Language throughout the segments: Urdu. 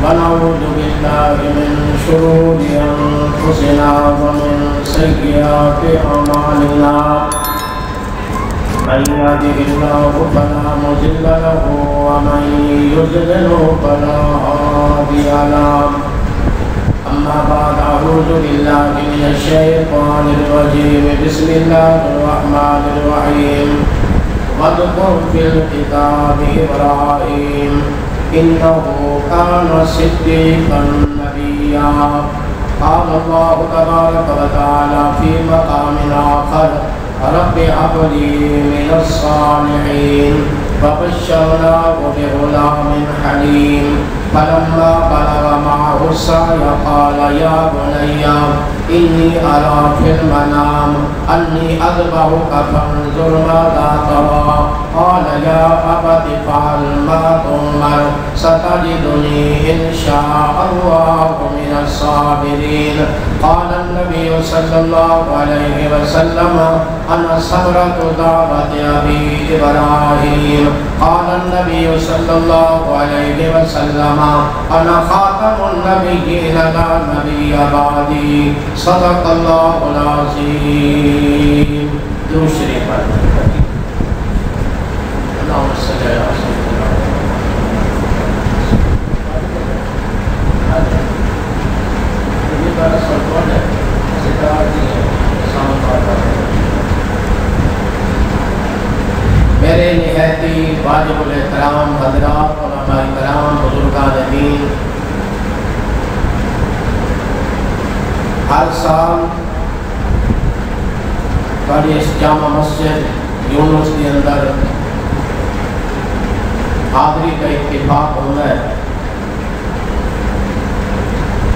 ونعوذ بالله من شرور أنفسنا ومن سيئات أعمالنا من يهده الله فلا مضل له ومن يضلل فلا هادي له أما بعد أعوذ بالله من الشيطان الرجيم بسم الله الرحمن الرحيم واذكر في الكتاب إبراهيم إنه كان صديقا نبيا قال الله تبارك وتعالى في مقام آخر رب هب لي من الصالحين فبشرناه بغلام حليم فلما بلغ معه السعي قال يا بني إني أرى في المنام أني أذبحك فانظر ماذا ترى قال يا أبت افعل ما تؤمر ستجدني إن شاء الله من الصابرين قال النبي صلى الله عليه وسلم أنا ثمرة دعوة أبي إبراهيم قال النبي صلى الله عليه وسلم أنا خاتم النبيين لا نبي بعدي صدق الله العظيم درود شریف پر اللهم صل على سيدنا میرے نہایتی واجب الاحترام حضرات علماء کرام بزرگان دین، ہر سال بڑی اس جامع مسجد یونس کے اندر حاضری کا اتفاق ہوتا ہے۔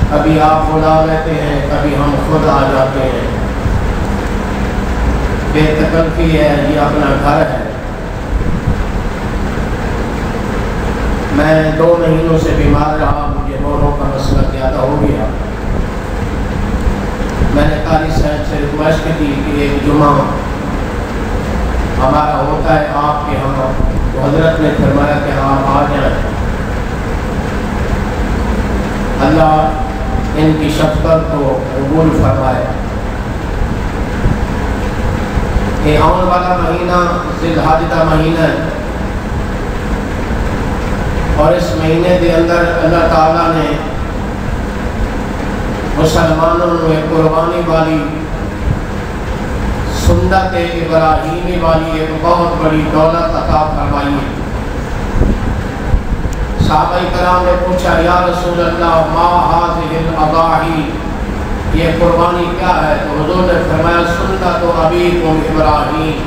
کبھی آپ بلا لیتے ہیں، کبھی ہم خود آ جاتے ہیں۔ بے تکلفی ہے، یہ اپنا گھر ہے۔ میں 2 مہینوں سے بیمار رہا، مجھے بوروں کا مسئلہ زیادہ ہو گیا۔ میں نے قاری صاحب سے ریکویسٹ کی کہ ایک جمعہ ہمارا ہوتا ہے آپ کے ہاں، تو حضرت نے فرمایا کہ آپ آ جائیں۔ اللہ ان کی شفقت کو قبول فرمائے۔ یہ آنے والا مہینہ ذی الحجہ کا مہینہ ہے، اور اس مہینے کے اندر اللہ تعالیٰ نے مسلمانوں نے قربانی والی سنت ابراہیمی والی ایک بہت بڑی دولت عطا فرمائی ہے۔ صحابہ کرام نے پوچھا یا رسول اللہ ما هذه الاضاحی، یہ قربانی کیا ہے؟ تو حضور نے فرمایا سنت ابیکم ابراہیم،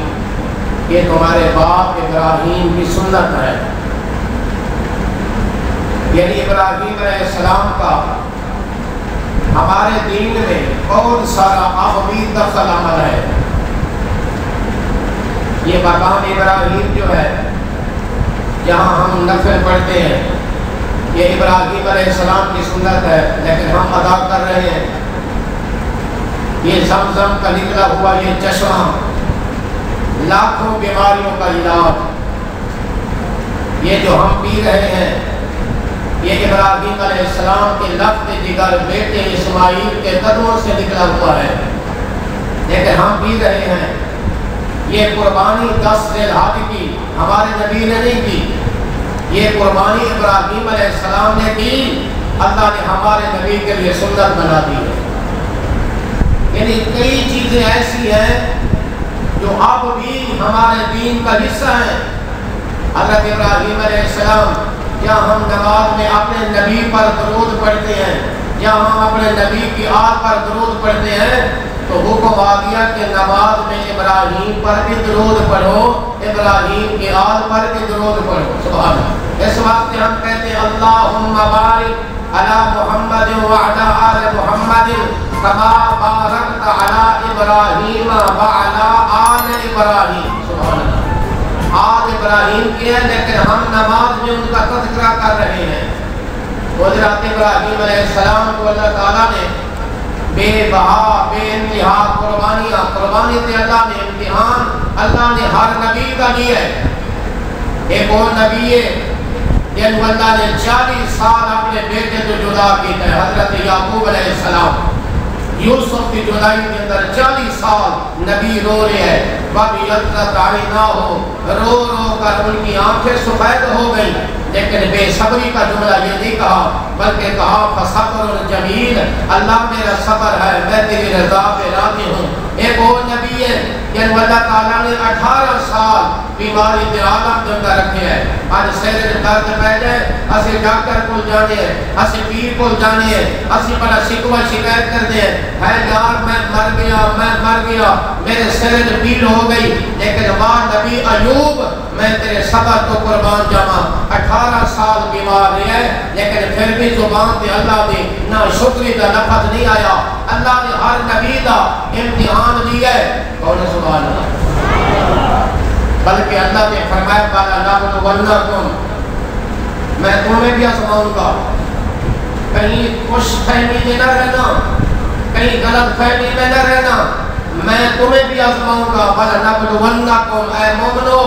یہ تمہارے باپ ابراہیم کی سنت ہے۔ یعنی ابراہیم علیہ السلام کا ہمارے دین میں بہت سارا ابھی دخل عمل ہے۔ یہ مقام ابراہیم جو ہے جہاں ہم نفل پڑھتے ہیں، یہ ابراہیم علیہ السلام کی سنت ہے، لیکن ہم ادا کر رہے ہیں۔ یہ زمزم کا نکلا ہوا یہ چشمہ لاکھوں بیماریوں کا علاج، یہ جو ہم پی رہے ہیں یہ ابراہیم علیہ السلام کے لفظ جگر بیٹے اسماعیل کے قدموں سے نکلا ہوا ہے، لیکن ہم پی رہے ہیں۔ یہ قربانی 10 ذی الحجہ کی ہمارے نبی نے نہیں کی، یہ قربانی ابراہیم علیہ السلام نے کی، اللہ نے ہمارے نبی کے لیے سنت بنا دی ہے۔ یعنی کئی چیزیں ایسی ہیں جو اب بھی ہمارے دین کا حصہ ہیں۔ حضرت ابراہیم علیہ السلام جہاں ہم نماز میں اپنے نبی پر درود پڑھتے ہیں، جہاں ہم اپنے نبی کی آل پر درود پڑھتے ہیں، تو حکم آ گیا کہ نماز میں ابراہیم پر بھی درود پڑھو، ابراہیم کی آل پر بھی درود پڑھو۔ سبحان اللہ۔ اس واسطے ہم کہتے ہیں اللہم بارک علی محمد وعلی آل محمد کما بارکت علی ابراہیم وعلی آل ابراہیم۔ سبحان اللہ۔ آل ابراہیم کی ہے، لیکن ہم نماز میں ان کا تذکرہ کر رہے ہیں۔ حضرت ابراہیم علیہ السلام کو اللہ تعالیٰ نے بے بہا بے انتہا قربانیاں، قربانی تے اللہ نے امتحان اللہ نے ہر نبی کا لیا ہے۔ ایک اور نبی ہے جن کو اللہ نے 40 سال اپنے بیٹے تو جدا کیتا ہے، حضرت یعقوب علیہ السلام۔ یوسف کی جدائی کے اندر 40 سال نبی رو رہے ہیں، بابی عزت آئی نہ ہو، رو رو کر ان کی آنکھیں سفید ہو گئی، لیکن بے صبری کا جملہ یہ نہیں کہا بلکہ کہا فصبر جمیل، اللہ میرا صبر ہے، میں تیری رضا پہ راضی ہوں۔ ایک اور نبی ہے جن کو اللہ تعالیٰ نے 18 سال بیماری دے عالم کے اندر رکھے ہیں۔ آج سیر درد پہ جائے اسی ڈاکٹر کو جانے ہیں، اسی پیر کو جانے ہیں، اسی بڑا شکوہ شکایت کرتے ہیں، ہے یار میں مر گیا میرے سیر پیر ہو گئی، لیکن ماں نبی ایوب میں تیرے صبر کو قربان جاواں، 18 سال بیمار رہے لیکن پھر بھی زبان پہ اللہ دی نہ شکری کا لفظ نہیں آیا۔ اللہ نے ہر نبی دا امتحان لیا ہے، کون سبحان اللہ، بلکہ اللہ نے فرمایا بالا نبلونکم، میں تمہیں بھی آزماؤں گا، کہیں خوش فہمی میں نہ رہنا، کہیں غلط فہمی میں نہ رہنا، میں تمہیں بھی آزماؤں گا، بالا نبلونکم، اے مومنو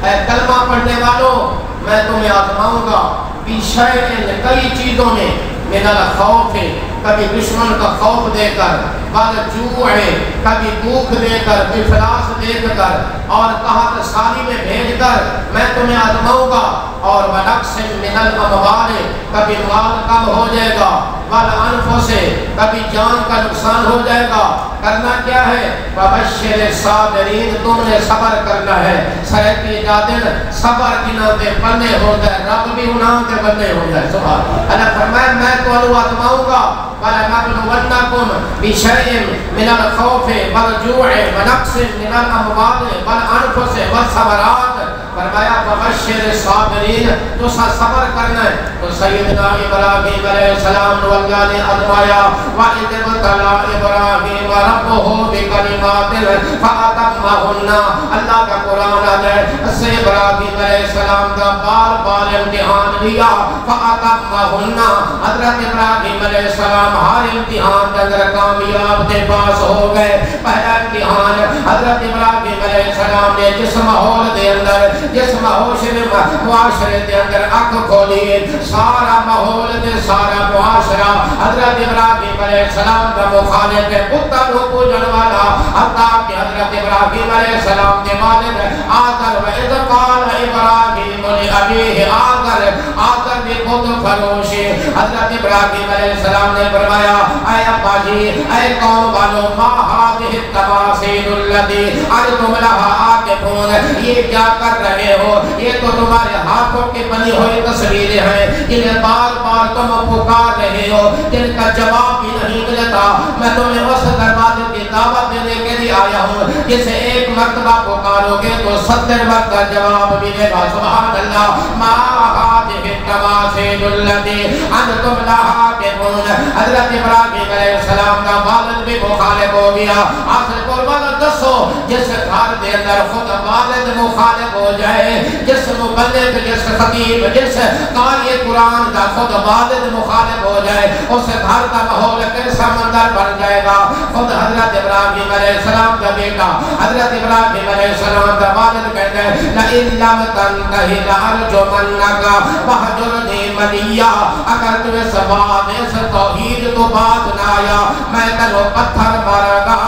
اے کلمہ پڑھنے والوں میں تمہیں آزماؤں گا، بیشین کئی چیزوں میں میرا خوف ہے، کبھی دشمن کا خوف دے کر، بعد جوع ہے، کبھی بھوک دے کر، افلاس دے کر، اور قحط سالی میں بھیج کر میں تمہیں آزماؤں گا، اور ونقص من الاموال، کبھی مال کم ہو جائے گا، والانفس، کبھی جان کا نقصان ہو جائے گا، کرنا کیا ہے وبشر الصابرین، تم نے صبر کرنا ہے، سرکی جادن صبر جنہوں کے بننے ہوتا ہے، رب بھی انہوں کے بننے ہوتا ہے، سبحان اللہ۔ فرمایا میں تو آزماؤں گا، وَلَنَبْلُوَنَّكُمْ بِشَيْءٍ مِنَ الْخَوْفِ وَالْجُوعِ وَنَقْصٍ مِنَ الْأَمْوَالِ وَالْأَنْفُسِ وَالثَّمَرَاتِ، فرمایا وَبَشِّرِ الصَّابِرِينَ، تو صبر کرنا ہے۔ تو سیدنا ابراہیم علیہ السلام نے اللہ نے فرمایا وَإِذِ ابْتَلَىٰ إِبْرَاهِيمَ رَبُّهُ بِكَلِمَاتٍ فَأَتَمَّهُنَّ، اللہ کا قرآن ہے اس سے ابراہیم علیہ السلام کا بار بار امتحان لیا، فَأَتَمَّهُنَّ، حضرت ابراہیم علیہ السلام ہر امتحان کے اندر کامیاب کے پاس ہو گئے۔ پہلا امتحان حضرت ابراہیم علیہ السلام نے جس ماحول دے اندر، جس معاشرے دے اندر آنکھ کھولی، سارا ماحول دے سارا معاشرہ حضرت ابراہیم علیہ السلام کا مخالف ہے، بتوں کو پوجن والا، حتیٰ کہ حضرت ابراہیم علیہ السلام کے والد آذر وَإِذْ قَالَ إِبْرَاهِيمُ لِأَبِيهِ آذر نے بت فروش حضرت ابراہیم علیہ السلام نے فرمایا اے ابا جی، اے قوم والو، ما هذه التماثيل التي انتم لها عاكفون، یہ کیا کر رہے ہو؟ یہ تو تمہارے ہاتھوں کی بنی ہوئی تصویریں ہیں جنہیں بار بار تم پکار رہے ہو، جن کا جواب بھی نہیں ملتا۔ میں تمہیں اس دروازے کی دعوت دینے کے لیے آیا ہوں جسے ایک مرتبہ پکارو گے تو 70 وقت کا جواب ملے گا، سبحان اللہ۔ ما هذه التماثيل التي انتم لها عاكفون، حضرت ابراہیم علیہ السلام کا والد بھی مخالف ہو گیا۔ آخر قربان دسو جس گھر دے اندر خود والد مخالف ہو جائے، جس مبلغ، جس خطیب، جس قاری قرآن کا خود والد مخالف ہو جائے، اس گھر کا ماحول کیسا منظر بن جائے گا۔ خود حضرت ابراہیم علیہ السلام کا بیٹا حضرت ابراہیم علیہ السلام کا والد کہتے ہیں لَإِن لَمْ تَنْتَهِ لَأَرْجُمَنَّكَ وَاهْجُرْنِي مَلِيًّا، اگر تو اس بات اس توحید تو بات نہ آیا میں تنو پتھر مارا گا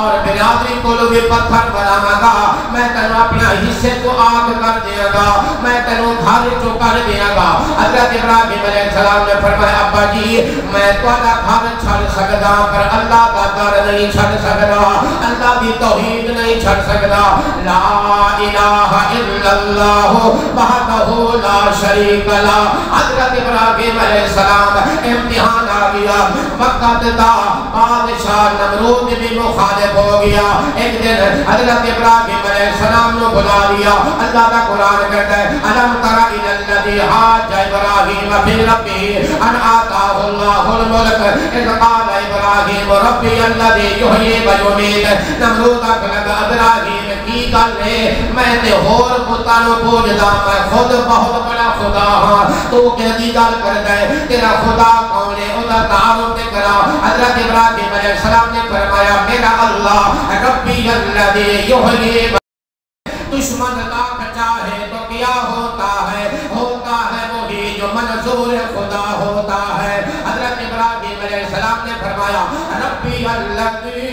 اور برادری کو بھی پتھر بنانا گا، میں تنو اپنا حصے کو آگ کر دیا گا، میں تنو گھر جو کر دیا گا۔ حضرت ابراہیم علیہ السلام نے فرمایا ابا جی میں تھوڑا گھر چھڑ سکتا پر اللہ کا در نہیں چھڑ سکتا، اللہ کی توحید نہیں چھڑ سکتا۔ لا الہ الا اللہ وحدہ لا شریک لہ۔ حضرت ابراہیم علیہ السلام امتحان آ گیا، وقت دا بادشاہ نمرود بھی مخالف ہو گیا۔ ایک دن حضرت ابراہیم علیہ السلام نے بلا لیا، اللہ کا قرآن کہتا ہے الم تر الی الذی حاج ابراہیم فی ربہ ان آتاہ اللہ الملک اذ قال ابراہیم ربی الذی یحیی و یمیت۔ نمرود آکھن لگا ابراہیم کی گل ہے میں تے ہور بتاں نوں پوجدا، میں خود بہت بڑا خدا ہاں، تو کہدی گل کردا ہے تیرا خدا کون ہے؟ کا تعارف کرا. حضرت ابراہیم علیہ السلام نے فرمایا میرا اللہ ربی الذی یحیی. دشمن لاکھ چاہے تو کیا ہوتا ہے وہی جو منظور خدا ہوتا ہے. حضرت ابراہیم علیہ السلام نے فرمایا ربی الذی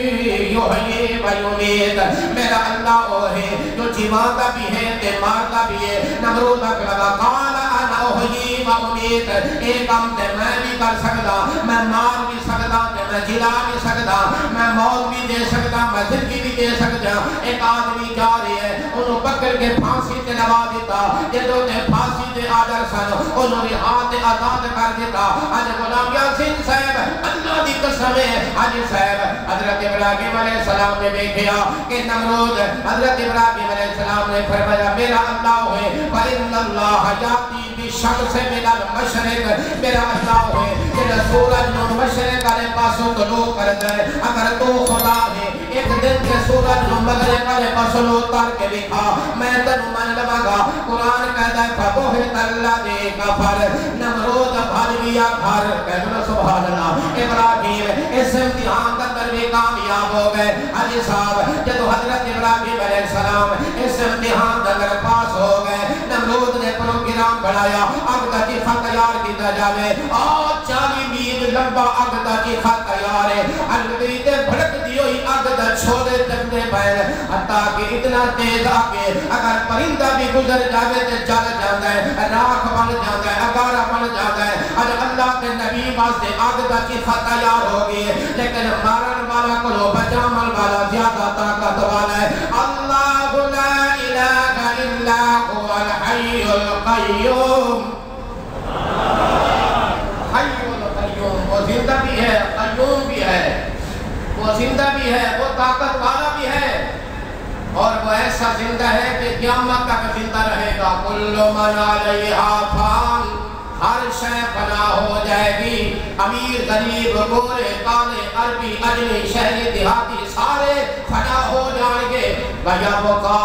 یحیی و یمیت. میرا اللہ وہ ہے جو جیواتا بھی ہے تے مارتا بھی ہے. نمرود اکڑا قال انا احیی و امیت. ایک کام تے میں بھی کر سکتا, میں مار بھی سکتا تے میں جلا بھی سکتا, میں موت بھی دے سکتا, میں زندگی بھی دے سکتا. ایک آدمی جا رہی ہے, انہوں پکڑ کے پھانسی تے لگا دیتا. جدوں تے پھانسی تے آدر سن انہوں نے ہاتھ آزاد کر دیتا. آج غلام یاسین صاحب اللہ دی قسم ہے, آج صاحب حضرت ابراہیم علیہ السلام نے دیکھا کہ نمرود حضرت ابراہیم علیہ السلام نے فرمایا میرا اللہ ہے فإن اللہ یاتی بشمس من المشرق. میرا اللہ ہے کہ سورج نو مشرق والے پاسوں طلوع کرتا ہے. اگر تو خدا ہے ایک دن کے سورج نو مغرب والے پاسوں اتار کے دکھا, میں تینوں من لواں گا. قرآن کہتا ہے فبہت الذی کفر. نمرود بھر گیا گھر. کہنا سبحان اللہ. ابراہیم اس امتحان کا اندر بھی کامیاب ہو گئے. حاجی صاحب جب حضرت ابراہیم علیہ السلام اس امتحان کا اندر پاس ہو گئے, نمرود نے پروگرام بنایا اگ دا چیخا تیار کیتا جاوے. اور 40 میل لمبا اگ دا چیخا تیار ہے. الگری تے بھڑک دی ہوئی اگ دا چھوڑے چکنے پہلے حتیٰ کہ اتنا تیز آگے اگر پرندہ بھی گزر جاوے تے جل جاتا ہے, راکھ بن جاتا ہے, اگارہ بن جاتا ہے. اور اللہ کے نبی واسطے اگ دا چیخا تیار ہو گئی ہے, لیکن مارن والا کو بچامن والا زیادہ طاقت والا ہے. اللہ لا الہ الا هو الحی القیوم. حی القیوم, وہ زندہ بھی ہے, قیوم بھی ہے, وہ زندہ بھی ہے, وہ طاقت والا بھی ہے, اور وہ ایسا زندہ ہے کہ قیامت تک زندہ رہے گا. کل من علیہا فان. ہر شے فنا ہو جائے گی. امیر غریب گورے کالے عربی اجمی شہری دیہاتی سارے فنا ہو جائیں گے. وَيَبْقَى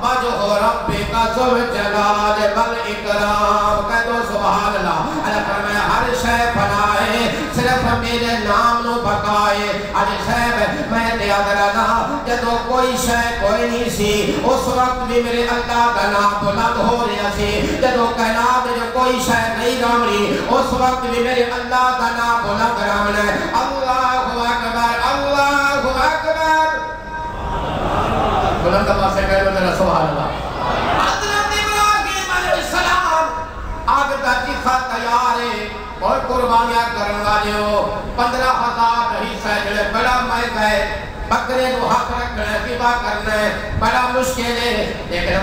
وَجْهُ رَبِّكَ ذُو الْجَلَالِ وَالْإِكْرَامِ. کہہ دو سبحان اللہ. اللہ فرمایا ہر شے فنا ہے, صرف میرے نام نو بقائے. آج صاحب میں یاد رہنا جدو کوئی شے کوئی نہیں سی, اس وقت بھی میرے اللہ کا نام بلند ہو رہا سی. جدو کائنات جو کوئی شے نہیں رامنی, اس وقت بھی میرے اللہ کا نام بلند رامنا ہے. اللہ اکبر, اللہ اکبر. بلند اللہ سے کہہ لو سبحان اللہ. حضرت ابراہیم علیہ السلام آگ دا چیخا تیار ہے, اور قربانیاں کرن والے ہو. 15,000 حصہ جڑے بڑا مہنگا ہے, بکرے کو حق رکھنا ہے, ذبح کرنا ہے, بڑا مشکل ہے. لیکن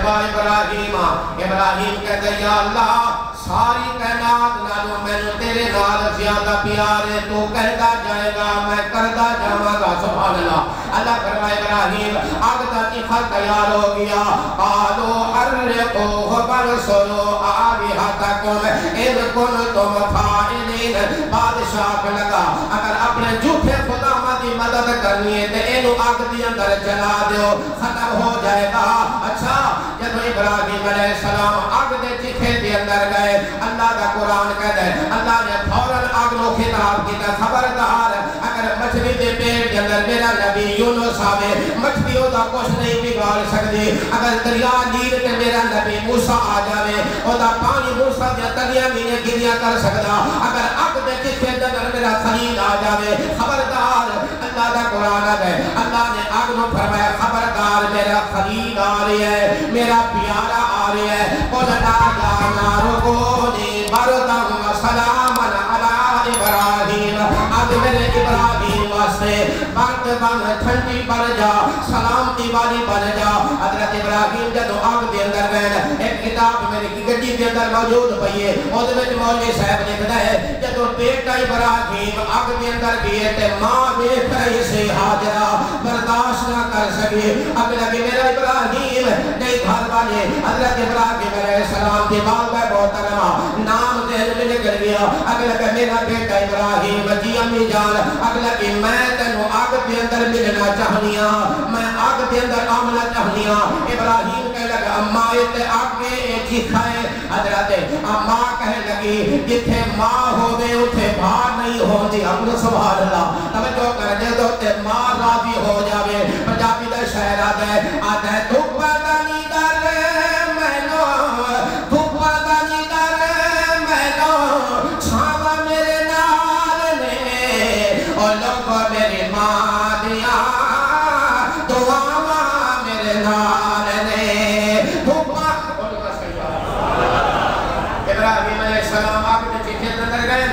ابراہیم کہتا ہے یا اللہ ساری کائنات نالوں میں تیرے نال زیادہ پیار ہے, تو کہتا جائے گا میں کرتا جاواں گا. سبحان اللہ. اللہ فرمائے ابراہیم آگ دا چیخا تیار ہو گیا. قالوا حرقوه وانصروا آلہتکم ان کنتم فاعلین. بادشاہ لگا اگر اپنے جھوٹے خدا کی مدد کرنی ہے تو اینو آگ دی اندر جلا دیو, ختم ہو جائے گا. اچھا جب ابراہیم علیہ السلام آگ دے چیخے دے اندر گئے, اللہ کا قرآن کہتا ہے اللہ نے فوراً آگ نو خطاب کیتا, خبردار اگر مچھلی دے پیٹ کے اندر میرا نبی یونس آوے, مچھلیوں دا کچھ نہیں بگاڑ سکتی. اگر دریا نیل تے میرا نبی موسیٰ آ جاوے, او دا پانی موسیٰ دیا تلیاں مینے گریاں کر سکتا. اگر آگ دے چیخے دے اندر میرا خلیل آ جاوے, خبردار اللہ دا قرآن ہے. اللہ نے آگ نو فرمایا خبردار میرا خلیل آ رہی ہے, میرا پیارا آ رہی ہے. قُلْنَا يَا نَارُ كُونِي بَرْدًا وَسَلَامًا عَلَىٰ إِبْرَاهِيمَ. آج میرے ابراہیم واسطے برد بن ٹھنڈی بن جا, سلامتی والی بن جا. حضرت ابراہیم جدو آگ دے اندر گئے, ایک کتاب میری گڈی کے اندر موجود پئی ہے, اس وچ مولوی صاحب لکھدا ہے جدو بیٹا ابراہیم آگ دے اندر گئے تے ماں ویکھ رہی سی حاجرہ, برداشت نہ کر سکی. اب لگے میرا ابراہیم نہیں گھر والے. حضرت ابراہیم علیہ السلام کے بال میں محترمہ نام ذہن میں نکل گیا. اب لگے میرا بیٹا ابراہیم, جی امی جان, اب لگے میں تینوں آگ دے اندر ملنا چاہنی ہاں, میں آگ دے اندر آمنا چاہنی ہاں. ابراہیم کہہ لگا اماں تے آگے چیخا ہے. حضرت اماں کہہ لگی جتھے ماں ہوے اتھے بھار نہیں ہوندی ہم سبحان اللہ توجہ کر دے تو تے ماں راضی ہو جاوے پنجابی دا شاعر آتا ہے تو پتہ نہیں ڈر مینو تو پتہ نہیں ڈر مینو چھاوا میرے نال نے اور لوگ میری ماں دیا دعاواں میرے نال نے بھوپا ابراہیم علیہ السلام آپ کے چیچے نظر گئے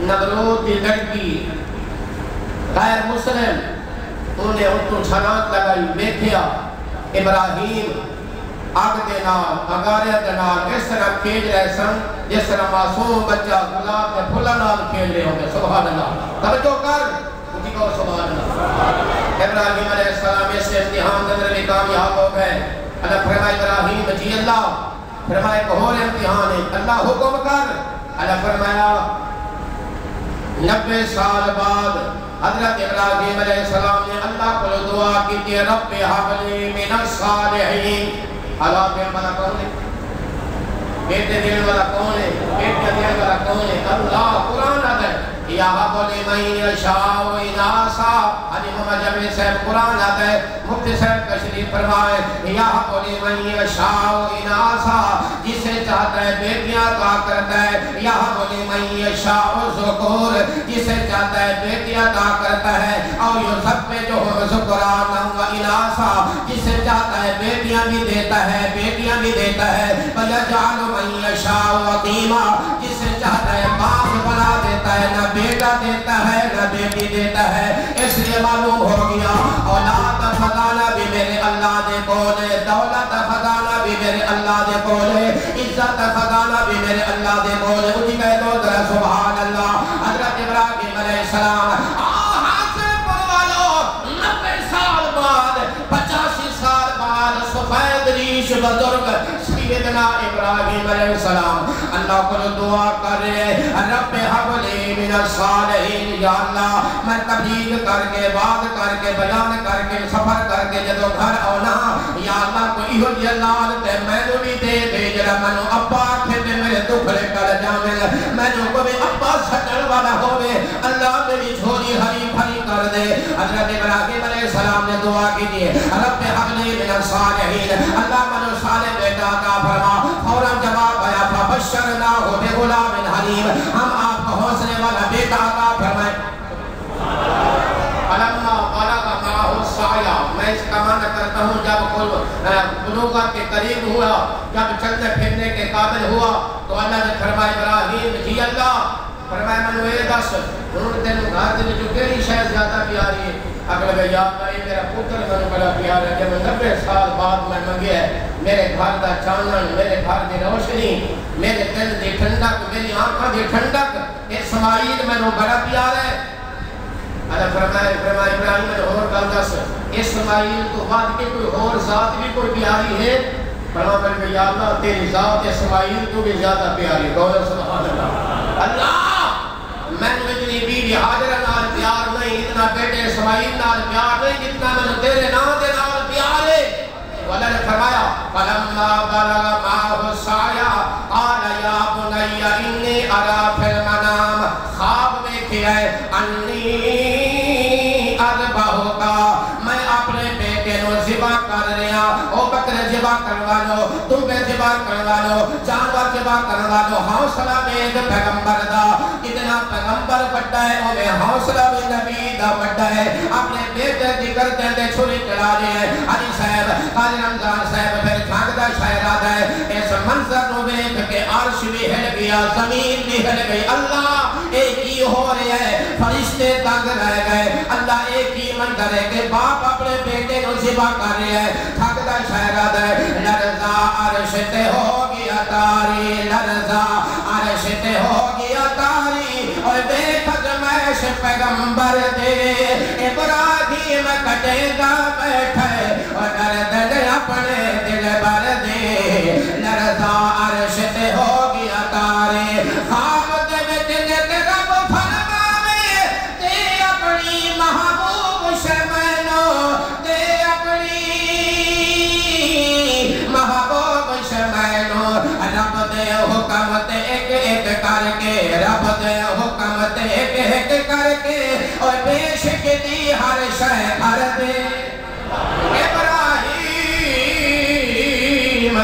نمرود کی لڑکی غیر مسلم انہیں ان کو چھنات لگائی بیٹھیا ابراہیم آگ دے نال اگارے دے نال اس طرح کھیل رہے سن جس طرح معصوم بچہ گلاب دے پھلا نال کھیل رہے ہوں گے سبحان اللہ توجہ کر اٹھی کو سبحان اللہ ابراہیم علیہ السلام اس امتحان اندر بھی کامیاب ہو گئے اللہ فرمائے ابراہیم جی اللہ فرمائے ایک اور امتحان ہے اللہ حکم کر اللہ فرمایا 90 سال بعد حضرت ابراہیم علیہ السلام نے اللہ کو دعا کی کہ رب حبلی من الصالحین اللہ دین والا کون ہے بیٹے دین والا کون ہے بیٹے دین والا کون ہے اللہ قرآن آتا ہے یا حبلی من یشاء اناسا حجی محمد جمیل صاحب قرآن آتا ہے مفتی صاحب تشریف فرمائے یا حبلی من یشاء اناسا جسے چاہتا ہے بیٹیاں عطا کرتا ہے یا حبلی من یشاء ذکور جسے چاہتا ہے بیٹیاں عطا کرتا ہے اور یوسف میں جو ذکرانا و اناسا جسے چاہتا ہے بیٹیاں بھی دیتا ہے بیٹیاں بھی دیتا ہے وَيَجْعَلُ مَن يَشَاءُ عَقِيمًا جسے چاہتا ہے باپ بنا دیتا ہے نہ بیٹا دیتا ہے نہ بیٹی دیتا ہے اس لیے معلوم ہو گیا اولاد خزانہ بھی میرے اللہ دے کولے دولت خزانہ بھی میرے اللہ دے کولے عزت خزانہ بھی میرے اللہ دے کولے اٹھی کہہ دو ذرا سبحان اللہ حضرت ابراہیم علیہ السلام حاصل پروالو 90 سال بعد 85 سال بعد سفید ریش بزرگ سیدنا ابراہیم علیہ السلام اللہ کو دعا کرے رب حبلی من الصالحین یا اللہ میں تبلیغ کر کے بات کر کے بیان کر کے سفر کر کے جدو گھر آنا یا اللہ کو ایہو جلال تے میں نے بھی دے دے جڑا میں نے ابا آکھے دے میرے دکھڑے کر جامل میں نے کو بھی ابا سٹل والا ہوئے اللہ میری جھولی ہری پھری کر دے حضرت ابراہیم علیہ السلام نے دعا کی دیئے رب حبلی من الصالحین اللہ من صالح بیٹا کا فرما فوراں جواب آیا فبشرناہ بغلام حلیم ہم آپ کو حوصلے والا بیٹا کا فرمائے فلما بلغ معه السعی میں اس کا معنی کرتا ہوں جب بلوغت کے قریب ہوا جب چلنے پھرنے کے قابل ہوا تو اللہ نے فرمایا ابراہیم جی اللہ فرمایا منو اے دس انہوں نے تینوں گھر دن جو کیری شاید زیادہ پیاری ہے اگر میں یاد کریں میرا پتر منو بڑا پیارا ہے جب 90 سال بعد میں منگیا ہے میرے گھر دا چانن میرے گھر دی روشنی میرے دل دی ٹھنڈک میری آنکھاں دی ٹھنڈک اسماعیل منو بڑا پیارا ہے اللہ فرمایا ابراہیم نے اور گل دس اسماعیل تو بعد کے کوئی اور ذات بھی کوئی پیاری ہے فرمایا کہ یا اللہ تیری ذات اسماعیل تو بھی زیادہ پیاری ہے سبحان اللہ اللہ میں نے اتنی بیوی حاجرہ نال پیار نہیں اتنا بیٹے اسماعیل نال پیار نہیں جتنا میں نے تیرے نام دے نال پیار ہے اللہ نے فرمایا فلما بلغ معه السعی قال یا بنی انی ارى فی المنام خواب میں کیا ہے انی اذبحک میں اپنے بیٹے نو ذبح کر رہا او بکر ذبح کروا لو تم بے ذبح کروا لو جانور ذبح کروا لو حوصلہ میں ایک پیغمبر دا کتنا پیغمبر بڑا ہے او میں حوصلہ بھی نبی دا بڑا ہے اپنے بیٹے ذکر دے چھری چلا رہے ہیں علی صاحب قاضی رمضان صاحب پھر جھاگدا شاعر آتا ہے اس منظر نو دیکھ کے عرش بھی ہل گیا زمین بھی ہل گئی اللہ ایک ہی ہو رہا ہے فرشتے تنگ رہ گئے اللہ ایک ہی منظر ہے کہ باپ اپنے بیٹے کو ذبح کر رہے ہیں جھاگدا شاعر آتا ہے لرزا عرش تے ہو گیا تاری لرزا عرش تے ہو گیا تاری اور دیکھ جمعش پیغمبر دے ابراہیم کٹے گا بیٹھے اور دردن اپنے دل بر دے لرزا عرش تے ہو گیا تاری خواب دے وچ رب فرماوے تے اپنی محبوب شمینو تے اپنی محبوب شمینو رب دے حکم تے ایک ایک کر کے رب دے حکم تے ایک گئے گھر دے ابراہیم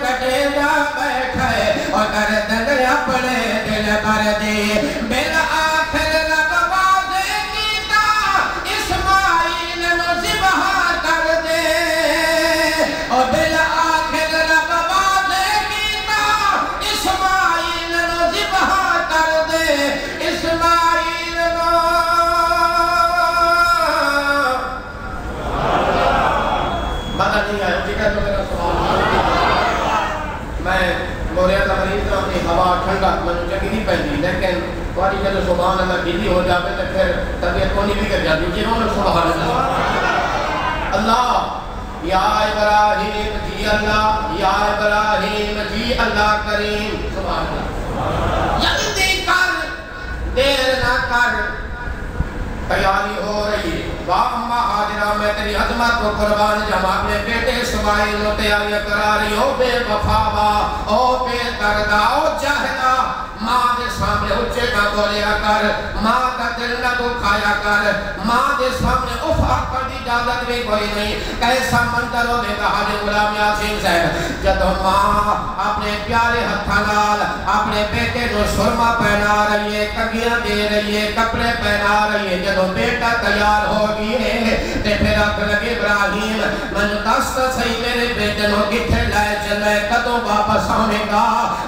کٹے جا بیٹھے اور گردن اپنے دل بھر دے بالآخر رب واضح کیتا اسماعیل نو ذبح کر دے اور بالآخر رب واضح کیتا اسماعیل نو ذبح کر دے اسماعیل نو بتا نہیں آیا ٹھیک ہے تو میرا سوال میں موریا تقریب کا اپنی ہوا ٹھنڈا میں چنگی نہیں پہنی لیکن تھوڑی جب سبحان اللہ گیلی ہو جاتے تو پھر طبیعت کونی بھی کر جاتی جنہوں نے سبحان اللہ اللہ یا ابراہیم جی اللہ یا ابراہیم جی اللہ کریم سبحان اللہ جلدی کر دیر نہ کر تیاری ہو رہی ہے واما حاجرہ میں تیری عظمت کو قربان جمع اپنے بیٹے اسماعیل کو تیاریاں کرا رہی ہو بے وفاوا او بے دردہ او جاہدہ ماں دے سامنے اچھے نہ بولیا کر ماں کا دل نہ دکھایا کر ماں دے سامنے افاق کر دی اجازت بھی کوئی نہیں کیسا منظر ہو دے گا حاجی غلام یاسین صاحب جب ماں اپنے پیارے ہتھانال اپنے بیٹے کو سرما پہنا رہی ہے کگیاں دے رہی ہے کپڑے پہنا رہی ہے جب بیٹا تیار ہو گئی ہے تے پھر اپنے لگے ابراہیم من دست صحیح میرے بیٹے نو کتھے لائے چلے کدوں واپس آنے گا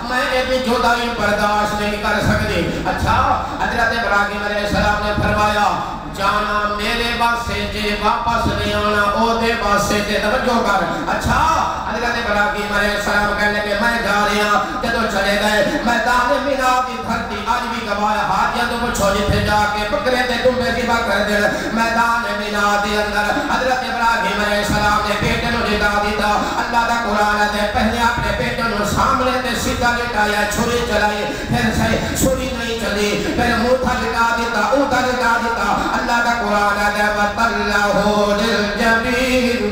میں ابھی جدائی برداشت نہیں کر سکتی اچھا حضرت ابراہیم علیہ السلام نے فرمایا جانا میرے واسطے جے واپس نہیں آنا او دے واسطے جے توجہ کر اچھا حضرت ابراہیم علیہ السلام کہنے کہ میں جا رہا جدو چلے گئے میدان مینا کی دھرتی آج بھی گواہ حاجیاں تو پوچھو جتھے جا کے بکرے تے ڈمبے ذبح کر دے میدان مینا دے اندر حضرت ابراہیم علیہ السلام نے بیٹے نو جتا دیتا اللہ دا قرآن ہے پہلے اپنے بیٹے نو سامنے تے سیدھا لٹایا چھری چلائی پھر سے چھری نہیں چلی پھر موٹھا لٹا دیتا اونٹا لٹا دیتا اللہ کا قرآن ہے وَطَلَّهُ لِلْجَبِينِ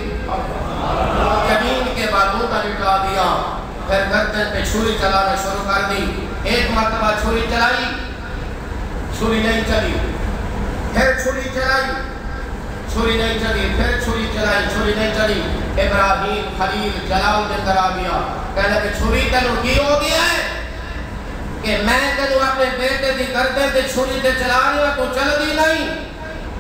جبین کے بعد اونٹا لٹا دیا پھر گردن پہ چھری چلانا شروع کر دی ایک مرتبہ چھری چلائی چھری نہیں چلی پھر چھری چلائی چھری نہیں چلی پھر چھری چلائی چھری نہیں چلی ابراہیم خلیل جلال کے اندر آ گیا کہنے کہ چھری تنو کی ہو گیا ہے کہ میں تنو اپنے بیٹے دی گردن تے چھری تے چلا رہی ہوں تو چل دی نہیں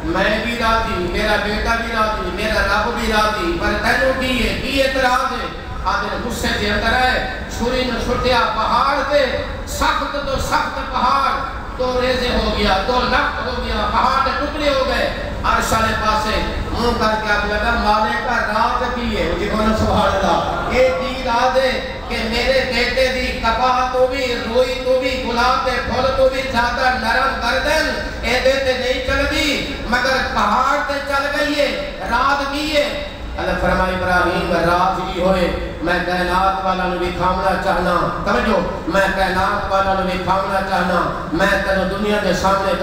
میں بھی راضی میرا بیٹا بھی راضی میرا رب بھی راضی پر تنو کی اعتراض ہے آدھے غصے کے اندر ہے چھری نے چھٹیا پہاڑ تے سخت تو سخت پہاڑ تو ریزے ہو گیا تو لخت ہو گیا پہاڑ ٹکڑے ہو گئے عرش والے پاسے منہ کر کے آپ لگا مالے کا رات کی ہے مجھے کہنا سبحان اللہ یہ دی رات ہے کہ میرے بیٹے دی کپاہ تو بھی روئی تو بھی گلاب دے پھول تو بھی زیادہ نرم گردن اے دیتے نہیں چل دی مگر پہاڑ تے چل گئی ہے رات کی ہے اللہ فرمائے ابراہیم راز ہی ہوئے میں کائنات والا نو بھی کھامنا چاہنا توجہ میں کائنات والا نو بھی کھامنا چاہنا میں تنو دنیا کے سامنے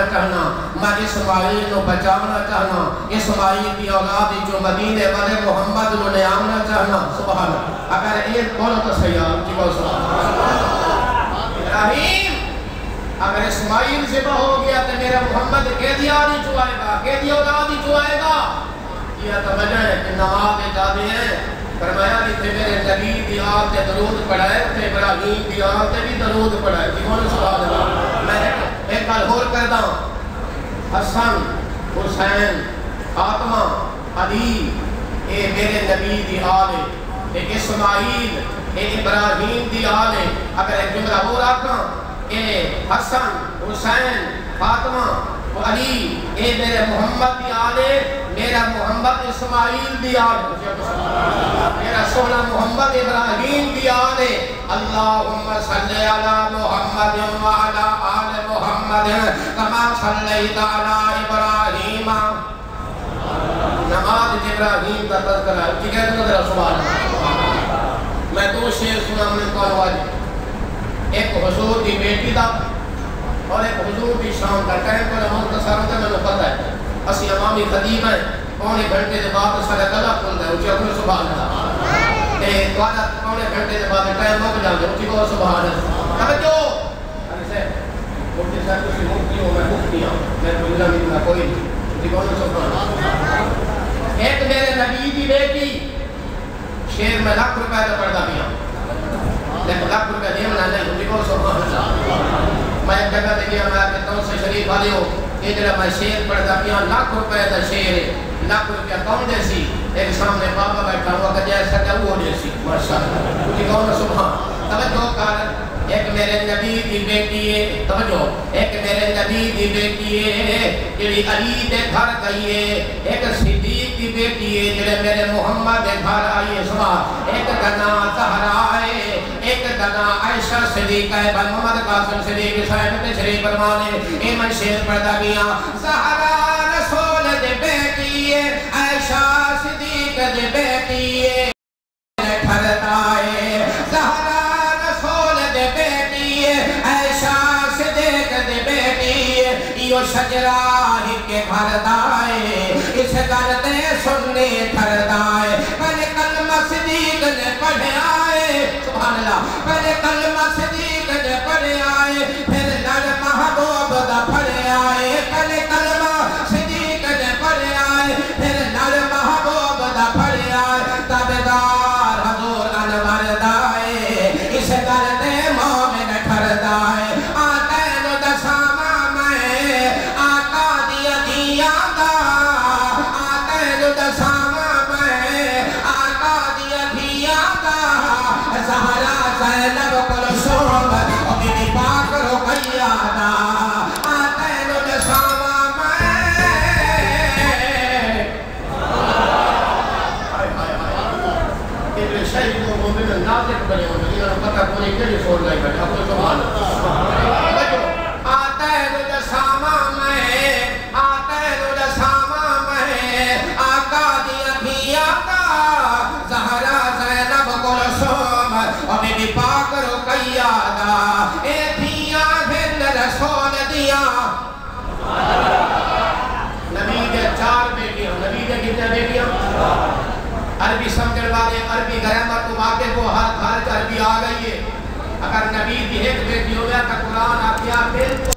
چاہنا میں اسماعیل نو بچاونا چاہنا اسماعیل کی اولادی جو مدینے والے محمد نو نے آمنا چاہنا سبحان اللہ اگر ایک بولو تو سیار کی بول سبحان ابراہیم اگر اسماعیل ذبح ہو گیا تو میرا محمد قیدی آدھی جو آئے گا قیدی اولادی جو آئے گا یہ توجہ ہے کہ نماز جاتے ہیں فرمایا کہ میرے نبی دی آل تے درود پڑھائے تے ابراہیم دی آل تے بھی درود پڑھائے جیون سبحان اللہ میں ایک کال اور کردا حسن حسین فاطمہ علی اے میرے نبی دی آل ہے ایک اسماعیل اے ابراہیم دی آل ہے اگر ایک جملہ اور آکھاں اے حسن حسین فاطمہ علی اے میرے محمد دی آل ہے میرا محمد اسماعیل دی آل میرا سونا محمد ابراہیم دی آل اللہم صلی علی محمد وعلا آل محمد کما صلیت علی ابراہیم نماز ابراہیم کا تذکرہ ہے ٹھیک ہے تو ذرا سبحان میں دو شعر سنا میں کون واجب ایک حضور کی بیٹی دا اور ایک حضور کی شام کا ٹائم کو مختصر ہوتا ہے میں پتہ ہے اسی امامی خطیب ہیں پونے گھنٹے کے بعد سارے گلا کھلتا ہے اچھی اپنے سبحان اللہ تے دوارا پونے گھنٹے کے بعد ٹائم مک جاتے ہیں اچھی کو سبحان اللہ توجہ ارے سے مفتی صاحب کسی مفتی ہو میں مفتی ہوں میں بلدہ ملنا کوئی نہیں ایک میرے نبی کی بیٹی شیر میں لاکھ روپے کا پڑھتا بھی ہوں لیکن لاکھ روپے دیمنا نہیں دیکھو سبحان اللہ میں ایک جگہ دے گیا میں آپ کے تاؤں سے شریف والے ہو یہ جڑا میں شیر پڑھتا بھی ہوں لاکھ روپے کا شیر ہے لاکھ روپے کون دے سی ایک سامنے بابا بیٹھا ہوا کہ جیسا کہ وہ دے سی ماشاءاللہ دیکھو سبحان توجہ کر ایک میرے نبی دی بیٹی ہے توجہ ایک میرے نبی دی بیٹی ہے جڑی علی دے گھر گئی ہے ایک صدیق دی بیٹی ہے جڑے میرے محمد دے گھر آئی ہے سبحان ایک دنا زہرا ہے ایک دنا عائشہ صدیق ہے بن محمد قاسم صدیق صاحب تے شریف فرمانے اے میں شعر پڑھتا گیا زہرا رسول دے بیٹی ہے عائشہ صدیق دے بیٹی ہے ٹھہرتا ہے زہرا یہ شجرہ ہی کے گھر دائے اس گھر تے سننے تھر دائے پہلے کلمہ صدیق نے پڑھے آئے سبحان اللہ پہلے کلمہ صدیق نے پڑھے آئے پھر لڑ محبوب دا پڑھے آئے پہلے کلمہ صدیق نے پڑھے آئے پھر لڑ محبوب دا پڑھے آئے تابدار حضور انور دائے اس گھر تے مومن تھر دائے عربی سمجھنے والے عربی گرامر کو واقع کو ہر گھر عربی آ گئی ہے اگر نبی کی ایک بیٹی ہو گیا کہ قرآن آکیا بنت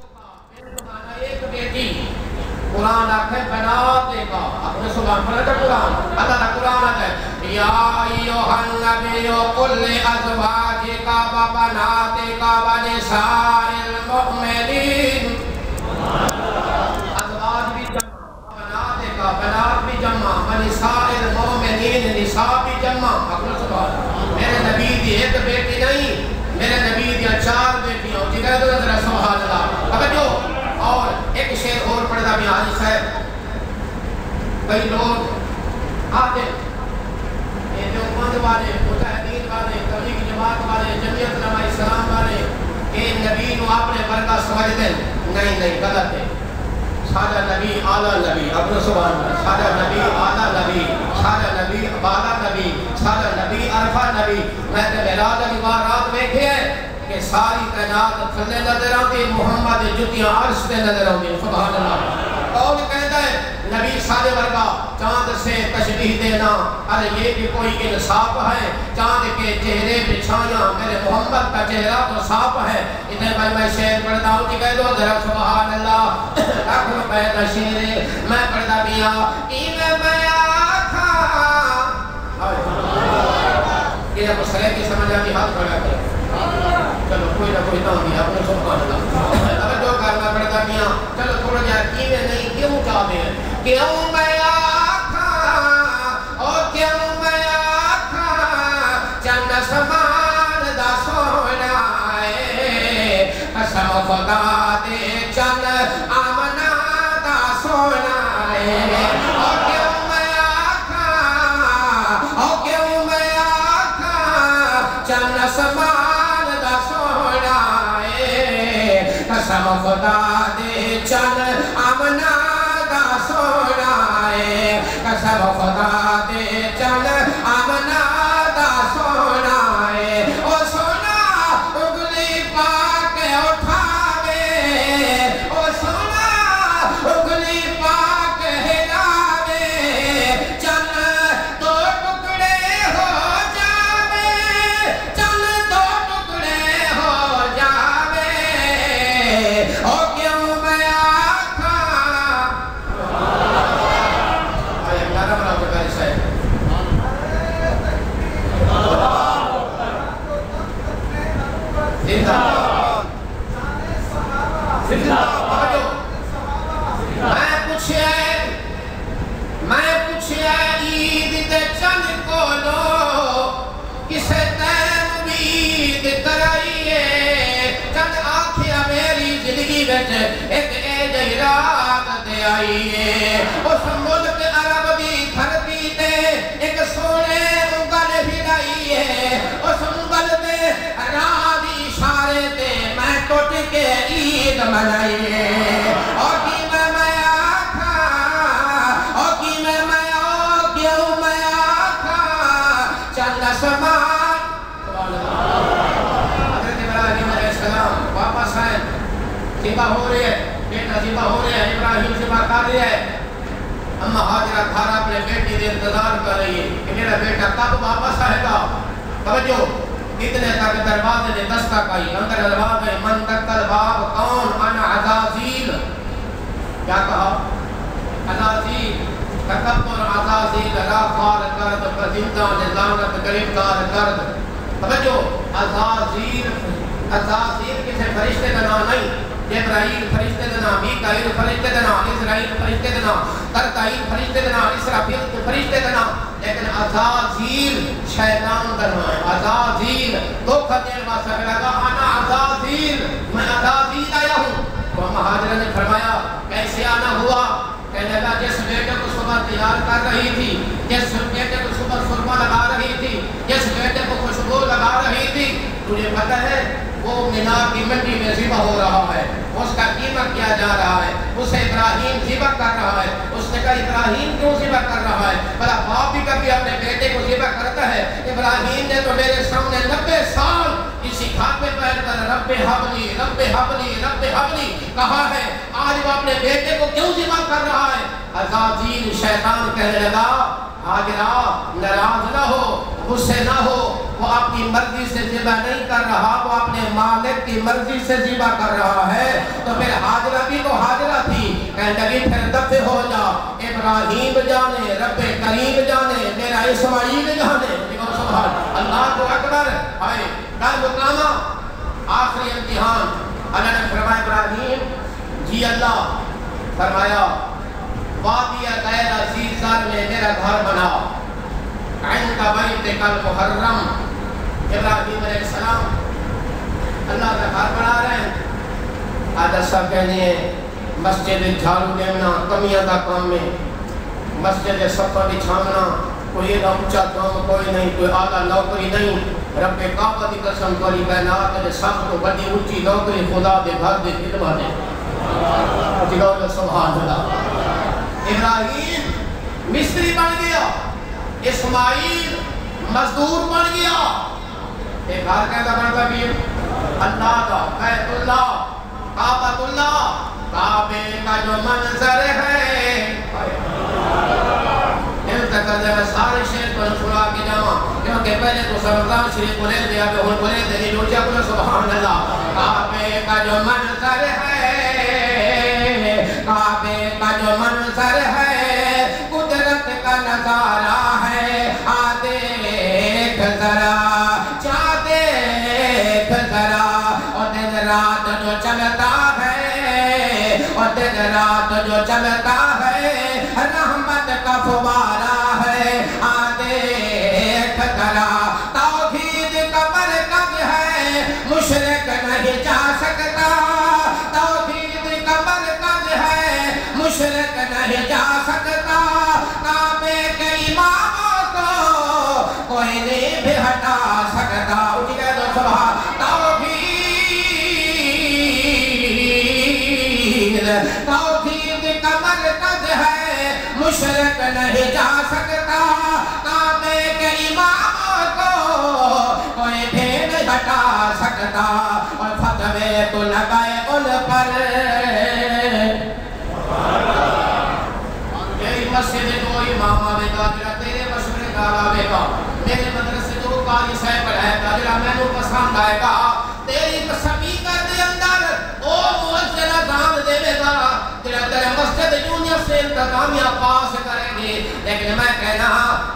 مانا ایک بیٹی قرآن آکھے بنات دے گا اپنے سبحان پڑھتا قرآن اللہ نے قرآن آکھے یا ایوہ النبی قل ازواجکا و بناتکا و نساء المؤمنین ازواج بھی جمع بنات بھی جمع ونساء المؤمنین نساء بھی جمع اپنا سبحان میرے نبی دی ایک بیٹی نہیں میرے نبی دی چار بیٹیاں جگہ دو ذرا سبحان اللہ توجہ اور ایک شعر اور پڑھتا بھی حاجی صاحب کئی لوگ آتے یہ جو امت والے مجاہدین والے تبلیغ جماعت والے جمعیت علماء اسلام والے کہ نبی نو اپنے برکہ سمجھتے نہیں غلط ہے سادہ نبی آلہ نبی اپنا سبحان اللہ سادہ نبی آلہ نبی سادہ نبی بالا نبی سادہ نبی عرفہ نبی میں تے میلاد کی بارات دیکھے ہیں کہ ساری کائنات تھلے نظر آتی محمد جتیاں عرش تے نظر آتی سبحان اللہ قول کہتا ہے نبی سارے ورگا چاند سے تشبیح دینا ارے یہ بھی کوئی انصاف ہے چاند کے چہرے بچھایا میرے محمد کا چہرہ تو صاف ہے اتنے بھائی میں شعر پڑھتا ہوں کہ کہہ دو ذرا سبحان اللہ لاکھ روپے کا شعر میں پڑھتا بھی میں آکھا یہ اب سرے کی سمجھ آتی ہاتھ پڑھا کر چلو کوئی نہ کوئی نہ بھی اپنے سبحان اللہ اگر جو کرنا پڑھتا بھی چلو تھوڑا جا کیویں نہیں کیوں چاہتے ہیں کیوں میں آکھا اور کیوں میں آکھا چند سمان دا سونا ہے قسم خدا دے چند آمنا دا سونا ہے اور کیوں میں آکھا اور کیوں میں آکھا چند سمان دا سونا ہے قسم خدا دے چند آمنا سونا ہے قسم خدا دے چل آمنا دا سونا ہے او سونا اگلی پاک اٹھاوے او سونا اگلی پاک ہلاوے چل دو ٹکڑے ہو جاوے چل دو ٹکڑے ہو جاوے او کیوں میں آکھا کے آئیے اس ملک عرب دی دھرتی تے ایک سونے انگل ہلائیے اس انگل تے راہ دی اشارے تے میں ٹوٹ کے عید منائیے اور کی میں آکھا اور کی میں کیوں میں آکھا چند سمان حضرت ابراہیم علیہ السلام واپس آئے ذبح ہو رہے ہیں بیٹا ذبح ہو رہے ہیں ابراہیم ذبح کر رہے ہیں اما حاجرہ گھر اپنے بیٹی دے انتظار کر رہی ہے کہ میرا بیٹا کب واپس آئے گا توجہ اتنے تک دروازے نے دستک آئی اندر دروازے من تک الباب کون انا عزازیل کیا کہا عزازیل تکبر عزازیل را خار کرد فزندان لعنت گرفتار کرد توجہ عزازیل کسی فرشتے کا نام نہیں جبرائیل فرشتے کا نام میکائیل فرشتے کا نام اسرائیل فرشتے کا نام ترتائیل فرشتے کا نام اسرافیل فرشتے کا نام لیکن عزازیل شیطان کا نام ہے عزازیل دھوکہ دینے واسطے لگا انا عزازیل میں عزازیل آیا ہوں تو مہاجرہ نے فرمایا کیسے آنا ہوا کہنے لگا جس بیٹے کو صبح تیار کر رہی تھی جس بیٹے کو صبح سرما لگا رہی تھی جس بیٹے کو خوشبو لگا رہی تھی تجھے پتہ ہے وہ مینا کی منڈی میں ذبح ہو رہا ہے اس کا قیمت کیا جا رہا ہے اسے ابراہیم ذبح کر رہا ہے اس نے کہا ابراہیم کیوں ذبح کر رہا ہے بھلا باپ بھی کبھی اپنے بیٹے کو ذبح کرتا ہے ابراہیم نے تو میرے سامنے 90 سال اسی کھاتے بیٹھ کر رب حبلی رب حبلی رب حبلی کہا ہے آج وہ اپنے بیٹے کو کیوں ذبح کر رہا ہے عزازیل شیطان کہنے لگا حاجرہ ناراض نہ ہو غصے نہ ہو وہ اپنی مرضی سے ذبح نہیں کر رہا وہ اپنے مالک کی مرضی سے ذبح کر رہا ہے تو پھر حاجرہ بھی تو حاجرہ تھی کہنے لگی پھر دفع ہو جا ابراہیم جانے رب کریم جانے میرا اسماعیل جانے اللہ کو اکبر ہے کل مقامہ آخری امتحان اللہ نے فرمایا ابراہیم جی اللہ فرمایا وادی غیر عزیز میں میرا گھر بنا عند بیتک المحرم ابراہیم علیہ السلام اللہ کا گھر بنا رہے ہیں آج سب کہنے ہیں مسجد جھاڑو دینا کمیاں کا کام میں مسجد صفہ بچھانا کوئی اونچا کام کوئی نہیں کوئی اعلیٰ نوکری نہیں رب کعبہ کی قسم کری کائنات نے سب کو بڑی اونچی نوکری خدا دے گھر دے خدمت دے جلال سبحان اللہ ابراہیم مصری بن گیا اسماعیل مزدور بن گیا ایک گھر کہتا بنتا بھی اللہ کا بیت اللہ کعبۃ اللہ کعبے کا جو منظر ہے دل تک میں سارے شیر کو سنا کے جاؤں کیونکہ پہلے تو سرطان شریف کو لے دیا کہ ان کو لے دے جو چاہ بولے سبحان اللہ کعبے کا جو منظر ہے کعبے کا جو منظر ہے قدرت کا نظارہ ہے دیکھ ذرا چاہ دیکھ ذرا اور دن رات جو چلتا ہے اور دن رات جو چلتا ہے رحمت کا فوارہ ہے دیکھ ذرا توحید کا مرکز ہے مشرک نہیں جا سکتا توحید کا مرکز ہے مشرک نہیں جا سکتا کعبے کے اماموں کو کوئی نہیں بھی ہٹا سکتا اٹھ گئے تو سبحان توحید کا مرکز ہے مشرک نہیں جا سکتا کعبے کے اماموں کو کوئی بھی نہیں ہٹا سکتا اور فتوے تو لگائے ان پر مسجد دو امام آوے گا جڑا تیرے مشورے دار آوے گا میرے مدرسے جو قاری صاحب پڑھائے گا جڑا میں نے پسند آئے گا تیری سپیکر دے اندر او مؤذن اذان دے گا جڑا تیرے مسجد یونیا سے انتظامیہ پاس کریں گے لیکن میں کہنا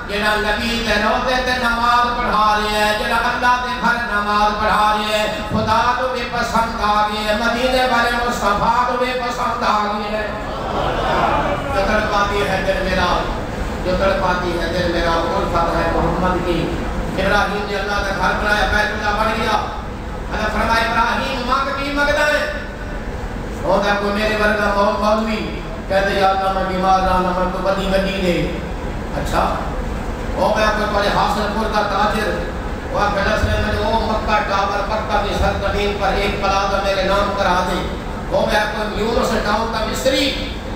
جڑا نبی تے روضے تے نماز پڑھا رہے ہیں جڑا اللہ دے گھر نماز پڑھا رہے ہیں خدا تو بھی پسند آ گئی ہے مدینے والے مصطفیٰ تو بھی پسند آ گئی ہے جو تڑپاتی ہے دل میرا جو تڑپاتی ہے دل میرا الفت ہے محمد کی ابراہیم نے اللہ کا گھر بنایا بیت اللہ بن گیا اللہ فرمایا ابراہیم مانگ کی مانگتا ہے ہوتا کوئی میرے ورگا مولوی کہتے یا اللہ میں بیمار رہا نہ میں تو بدی بدی دے. اچھا وہ میں آپ کو حاصل پور کا تاجر وہ فلس میں وہ مکہ ٹاور مکہ کی سرزمین پر ایک پلازا میرے نام کرا دے. وہ میں آپ کو یونس ٹاؤن کا مصری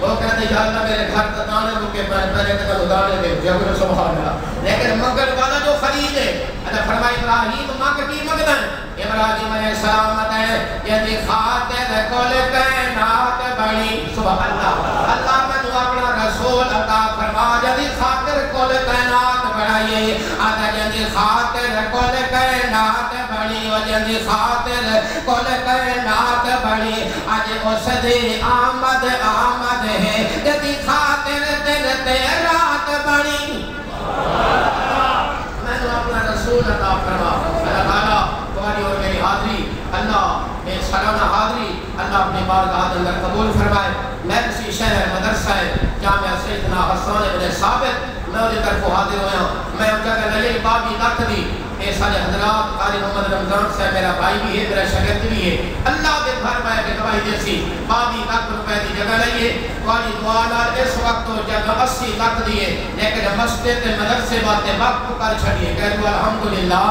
وہ کہتے یا اللہ میرے گھر کا دانے رکے پہلے تک دانے دے جبر سبحان اللہ. لیکن مگر والا جو خرید ہے اللہ فرمائے ابراہیم ماں کی مگن ابراہیم علیہ السلام ہے یعنی خاطر کل کائنات بڑی سبحان اللہ. اللہ میں دعا اپنا رسول عطا فرما یعنی خاطر کل کائنات بڑھائیے آدھا یعنی خاطر کل کائنات بڑی و یعنی خاطر کل کائنات بڑی آج اس دی آمد آمد ہے یعنی خاطر دل تے رات بڑی. میں نے اپنا رسول عطا فرما اللہ تعالیٰ تمہاری اور میری حاضری اللہ ایک سالانہ حاضری اللہ اپنی بارگاہ اندر قبول فرمائے. میں کسی شہر مدرسہ ہے جامعہ سیدنا حسان بن ثابت میں انہیں طرف حاضر ہویا. میں ان جگہ للی بابی لکھ دی اے سارے حضرات قاری محمد رمضان صاحب میرا بھائی بھی ہے میرا شاگرد بھی ہے. اللہ کے گھر میں کہ گواہی جیسی بابی لاکھ روپے دی جگہ لئیے تمہاری دعا نال اس وقت جگہ 80 لاکھ دیے لیکن مسجد مدرسے باتیں وقت کر چھڑیے. کہہ دو الحمدللہ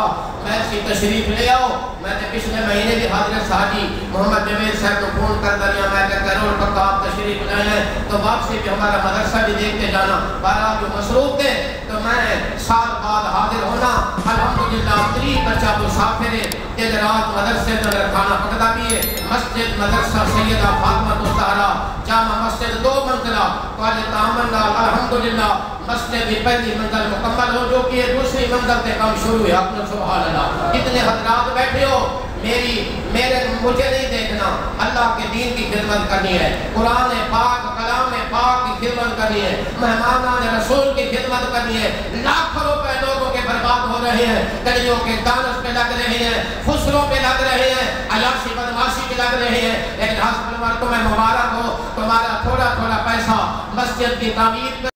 میں سی تشریف لے آؤ. میں نے پچھلے مہینے بھی حاضر ساجی محمد جمیل صاحب کو فون کر دیا میں کہ کروڑ پکا آپ تشریف لے ہیں تو واپسی بھی ہمارا مدرسہ بھی دیکھتے جانا. بارہ جو مصروف تھے تو میں سال بعد حاضر ہونا الحمدللہ. قریب بچہ مسافر ہے دل رات مدرسے اندر کھانا پکتا بھی ہے. مسجد مدرسہ سیدہ فاطمہ الزہرا جامع مسجد 2 منزلہ والے تعامل الحمدللہ مسجد کی پہلی منزل مکمل ہو جو کہ دوسری منزل سے کام شروع ہے. اپنے سبحان اللہ کتنے حضرات بیٹھے ہو مجھے نہیں دیکھنا اللہ کے دین کی خدمت کرنی ہے. قرآن پاک کلام پاک کی خدمت کرنی ہے. مہمانان رسول کی خدمت کرنی ہے. لاکھوں روپے لوگوں کے برباد ہو رہے ہیں کلیوں کے دانش پہ لگ رہے ہیں خسروں پہ لگ رہے ہیں عیاشی بدماشی پہ لگ رہے ہیں. لیکن حسب تمہیں مبارک ہو تمہارا تھوڑا تھوڑا پیسہ مسجد کی تعمیر